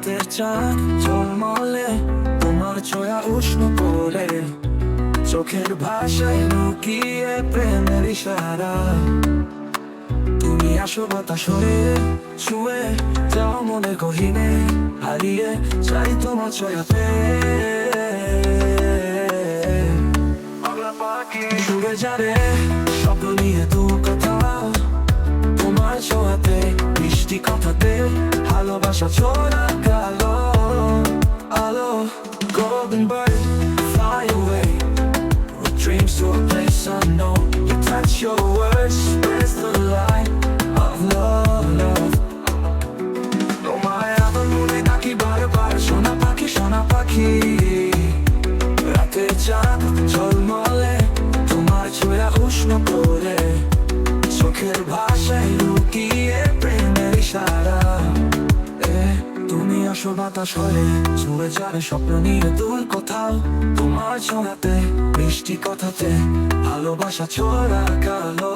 রাতের চাঁদ ঝলমলে, তোমার ছোঁয়া উষ্ণ করে, চোখের ভাষায় লুকিয়ে প্রেমের ইশারা। তুমি আসো বাতাস হয়ে, ছুঁয়ে যাও মনে গহীনে, হারিয়ে যাই তোমার ছোঁয়াতে। সুরে যারে স্বপ্ন নিয়ে দু কথা, তোমার ছোঁয়াতে বৃষ্টি কথাতে ভালোবাসা ছোড়া কালো আলো। Golden bird, fly away with dreams to a place unknown. You touch your words, spreads the light of love, love. তোমায় আবার মনে ডাকি বারবার, সোনা পাখি সোনা পাখি। রাতের চাঁদ ঝলমলে, তোমার ছোঁয়া উষ্ণ করে, চোখের ভাষায় লুকিয়ে প্রেমের ইশারা। তুমি আসো বাতাস হয়ে, ছুঁয়ে যাবে স্বপ্ন নিয়ে দূর কোথাও, তোমার ছোঁয়াতে বৃষ্টি কথাতে ভালোবাসা ছোড়া কালো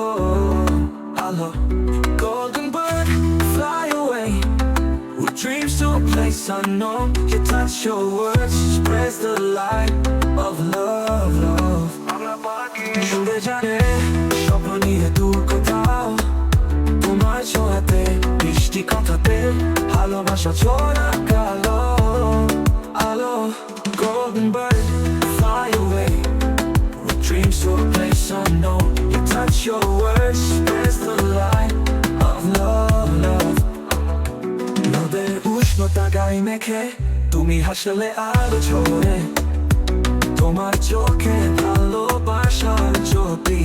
আলো। Golden bird, fly away with dreams to a place unknown. You touch your words, spreads the light of love, love. সুরে জানে স্বপ্ন নিয়ে দূর কোথাও, তোমার ছোঁয়াতে বৃষ্টি কথাতে ভালোবাসা ছোড়া কালো আলো। Golden bird, fly away with dreams to a place unknown. You touch your words, spreads the light of love, love. নদের উষ্ণতা গায়ে মেখে, তুমি হাসলে আলো ছোঁয়ে, তোমার চোখে ভালোবাসার জ্যোতি।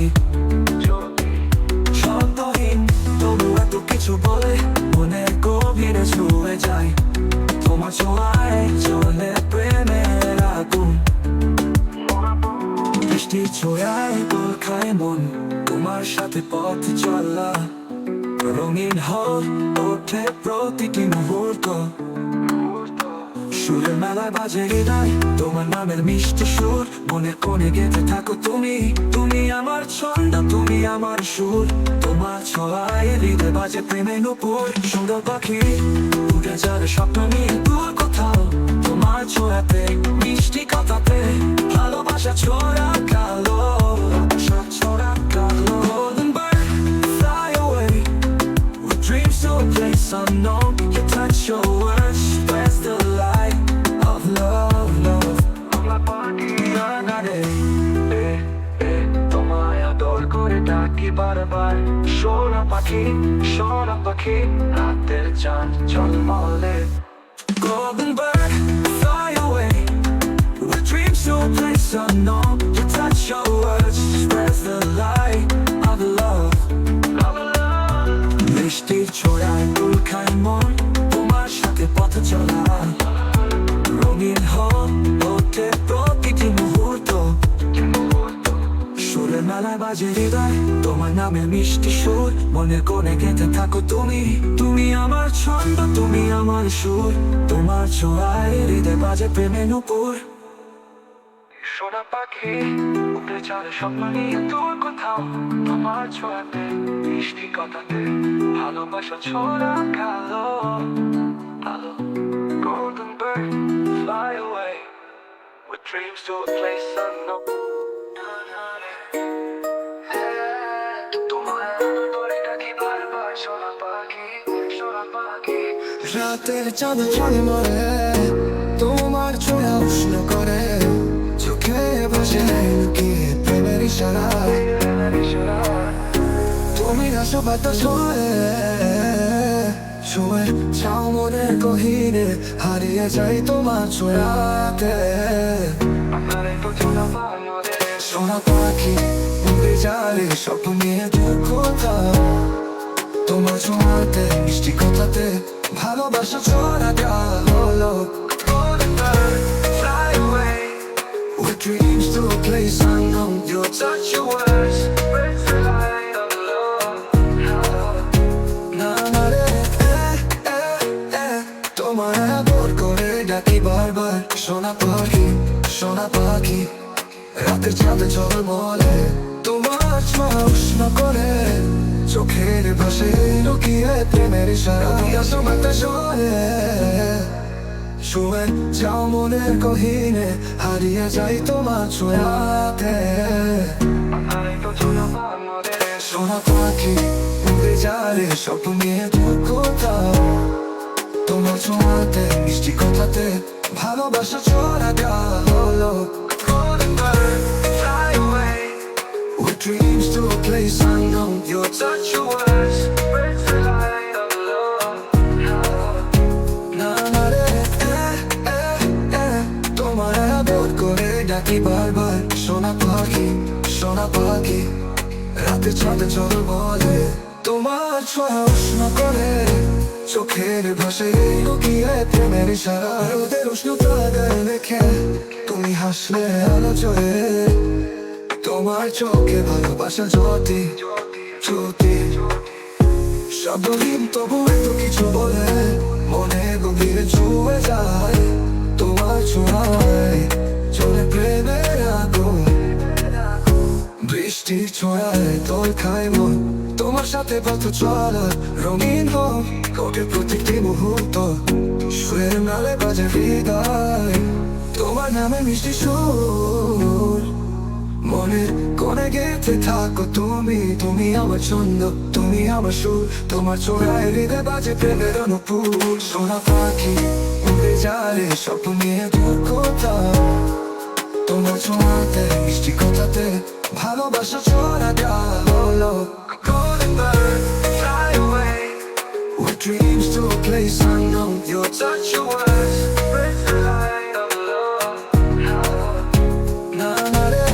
শব্দহীন তবু এত কিছু বলে, মনে গভীরে ছুঁয়ে যায়, তোমার ছোঁয়ায় জ্বলে প্রেমের আগুন। বৃষ্টির ছোঁয়ায় দোল খায় মন, তোমার সাথে পথ চলা, রঙিন হয়ে ওঠে প্রতিটি মুহূর্ত। সুরের মেলায় বাজে হৃদয়, তোমার নামের মিষ্টি সুর, মনে কোণে গেঁথে থাকো তুমি। তুমি আমার ছন্দ, তুমি আমার সুর, তোমার ছোঁয়ায় হৃদয় বাজে প্রেমে নূপুর। সুন্দর পাখি উড়ে যাবে স্বপ্ন নিয়ে দূর কোথাও, তোমার ছোঁয়াতে মিষ্টি কথাতে ভালোবাসা ছোড়া কালো, ভালোবাসা ছোড়া কালো। Golden bird, fly away with dreams to a place unknown. You touch your words, spreads the light of love, love. তোমায় আদর করে ডাকি বারবার, সোনা পাখি সোনা পাখি। রাতের চাঁদ ঝলমলে, golden bird, fly away with dreams to a place unknown. You touch your words, spreads the light of love, love, love. বৃষ্টির ছোঁয়ায় দোল খায় মন, তোমার সাথে পথ চলা, রঙিন হয়ে ওঠে প্রতিটি মুহূর্ত। সুরের মেলায় বাজে হৃদয়, তোমার নামে মিষ্টি সুর, মনের কোণে গেঁথে থাকো তুমি। তুমি আমার ছন্দ, তুমি আমার সুর, তোমার ছোঁয়ায় হৃদয় বাজে প্রেমে নূপুর। সোনা পাখি উড়ে চলে স্বপ্ন নিয়ে দূর কোথাও, তোমার ছোঁয়াতে মিষ্টি কথাতে ভালোবাসা ছোড়া কালো আলো। Golden bird, fly away with dreams to a place unknown. রাতের চাঁদ ঝলমলে, তোমার ছোঁয়া উষ্ণ করে, চোখে ভাসে লুকিয়ে প্রেমের ইশারা। তুমি আসো বাতাস হয়ে, ছুঁয়ে যাও মনে গহীনে, হারিয়ে যাই তোমার ছোঁয়াতে। সোনা পাখি উড়ে যাবে স্বপ্ন নিয়ে দূর কোথাও, তোমার ছোঁয়াতে মিষ্টি কথাতে ভালোবাসা ছড়া কালো। Golden bird, fly away with dreams to a place unknown. You touch your words, spreads the light of love, love. Na na re, তোমায় আদর করে ডাকি বারবার, সোনা পাখি সোনা পাখি। রাতের চাঁদে ঝলমলে, তোমার ছোঁয়া উষ্ণ করে, চোখের ভাষে লুকিয়ে প্রেমের ইশারা। আসো বাতাস হয়ে, ছুঁয়ে যাও মনের গহীনে, হারিয়ে যাই তোমার ছোঁয়াতে। সোনা পাখি উড়ে যারে স্বপ্ন নিয়ে দূর কোথাও, তোমার ছোঁয়াতে মিষ্টি কথাতে ভালোবাসা ছড়া দেওয়া হলো। Golden bird, fly away with dreams to a place unknown. Your touch, your words, breaks the light of love. Na na re, তোমার আদর করে ডাকি বারবার। সোনা পাখি, সোনা পাখি, রাতে চাঁদে চল বলে। তোমার ছোঁয়া উষ্ণ করে চোখের ভাষায় লুকিয়ে প্রেমের ইশারা। রোদের উষ্ণতা গায়ে রেখে তুমি হাসলে আলো জ্বলে। তোমার চোখে ভালোবাসা জ্যোতি জ্যোতি, শব্দহীন তবু এত কিছু বলে, মনে গভীরে ছুঁয়ে যায়। তোমার ছোঁয়ায় চলে প্রেমের আগুন, বৃষ্টির ছোঁয়ায় তোল খায় মন। তোমার সাথে পথ চলা রঙিন হোক ওঠে প্রতিটি মুহূর্ত, সুরের নালে বাজে হৃদয় তোমার নামে মিষ্টি সুর। মনের কোণে গেঁথে থাকো তুমি, তুমি আমার ছন্দ, তুমি আমার সুর। তোমার ছোঁয়ায় হৃদয় বাজে প্রেমের অনুপুর। সোনা পাখি উড়ে যারে স্বপ্ন নিয়ে দূর কোথাও, তোমার ছোঁয়াতে মিষ্টি কথাতে ভালোবাসা ছড়া দেওয়া হলো। Golden bird, fly away with dreams to a place unknown. Your touch, your words, breaks the light of love. Na na re,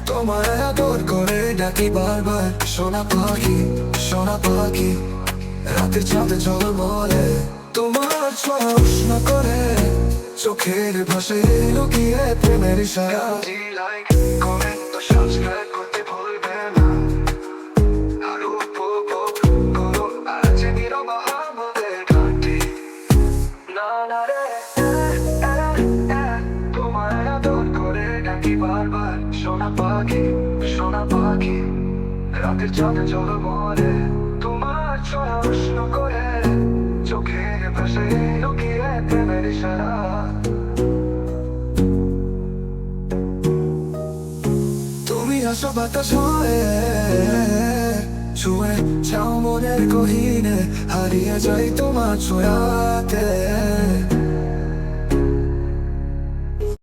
তোমার আদর করে ডাকি বারবার। সোনা পাখি, সোনা পাখি, রাতে চাঁদে চল বলে। তোমার ছোঁয়া উষ্ণ করে চোখের ভাষায় লুকিয়ে প্রেমের ইশারা। কমেন্ট ও সাবস্ক্রাইব করতে ভুলবে না, আর উপভোগ করো আজ নীরব আমাদের গানটি। না না রে, তোমার আদর করে ডাকি বারবার। সোনা পাখি, সোনা পাখি, রাতের চাঁদে চল বলে। তোমার ছোঁয়া উষ্ণ করে চোখের ভাষায় লুকিয়ে প্রেমের ইশারা। তুমি আসো বাতাস হয়ে ছুঁয়ে যাও মনের গহীনে, হারিয়ে যাই তোমার ছোঁয়াতে।